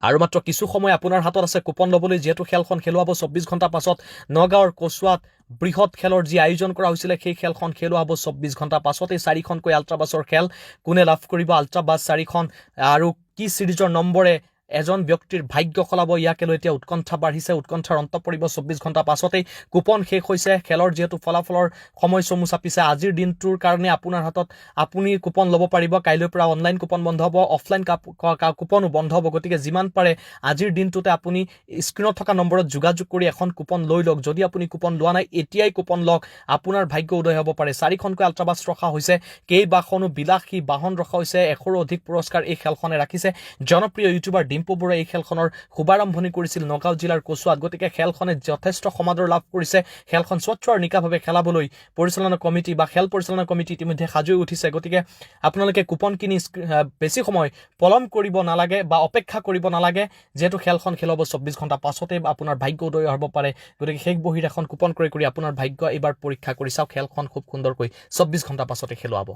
আৰু মাত্ৰ কিছু সময় আপোনাৰ হাতত আছে কুপন ল'বলৈ, যিহেতু খেলখন খেলুৱা হ'ব 24 ঘণ্টা পাছত। নগাঁৱৰ কচুৱাত বৃহৎ খেলৰ যি আয়োজন কৰা হৈছিলে সেই খেলখন খেলুৱা হ'ব 24 ঘণ্টা পাছতে। 4খনকৈ আল্ট্ৰাবাছৰ খেল কোনে লাভ কৰিব আল্ট্ৰাবাছ 4খন, আৰু কি সিৰিজৰ নম্বৰে এজন ব্যক্তিৰ ভাগ্য সলাব, ইয়াকে লৈ এতিয়া উৎকণ্ঠা বাঢ়িছে। উৎকণ্ঠাৰ অন্ত পৰিব 24 ঘণ্টা পাছতেই। কুপন শেষ হৈছে, খেলৰ যিহেতু ফলাফলৰ সময় চমু চাপিছে। আজিৰ দিনটোৰ কাৰণে আপোনাৰ হাতত আপুনি কুপন ল'ব পাৰিব। কাইলৈৰ পৰা অনলাইন কুপন বন্ধ হ'ব, অফলাইন কুপনো বন্ধ হ'ব। গতিকে যিমান পাৰে আজিৰ দিনটোতে আপুনি স্ক্ৰীণত থকা নম্বৰত যোগাযোগ কৰি এখন কুপন লৈ লওক। যদি আপুনি কুপন লোৱা নাই এতিয়াই কুপন লওক, আপোনাৰ ভাগ্য উদয় হ'ব পাৰে। 4খনকৈ আল্ট্ৰাবাছ ৰখা হৈছে, কেইবাখনো বিলাসী বাহন ৰখা হৈছে, 100ৰো অধিক পুৰস্কাৰ এই খেলখনে ৰাখিছে। জনপ্ৰিয় ইউটিউবাৰ ডিম্পু বৰুৱাই এই খেলখনৰ শুভাৰম্ভণি কৰিছিল নগাঁও জিলাৰ কচুৱাত। গতিকে খেলখনে যথেষ্ট সমাদৰ লাভ কৰিছে। খেলখন স্বচ্ছ আৰু নিকাভাৱে খেলাবলৈ পৰিচালনা কমিটি বা খেল পৰিচালনা কমিটি ইতিমধ্যে সাজু উঠিছে। গতিকে আপোনালোকে কুপন কিনি বেছি সময় পলম কৰিব নালাগে বা অপেক্ষা কৰিব নালাগে, যিহেতু খেলখন খেলাব 24 ঘণ্টা পাছতে আপোনাৰ ভাগ্য উদয় হ'ব পাৰে। গতিকে শেষ বহীত এখন কুপন ক্ৰয় কৰি আপোনাৰ ভাগ্য এইবাৰ পৰীক্ষা কৰি চাওক। খেলখন খুব সুন্দৰকৈ 24 ঘণ্টা পাছতে খেলুৱাব।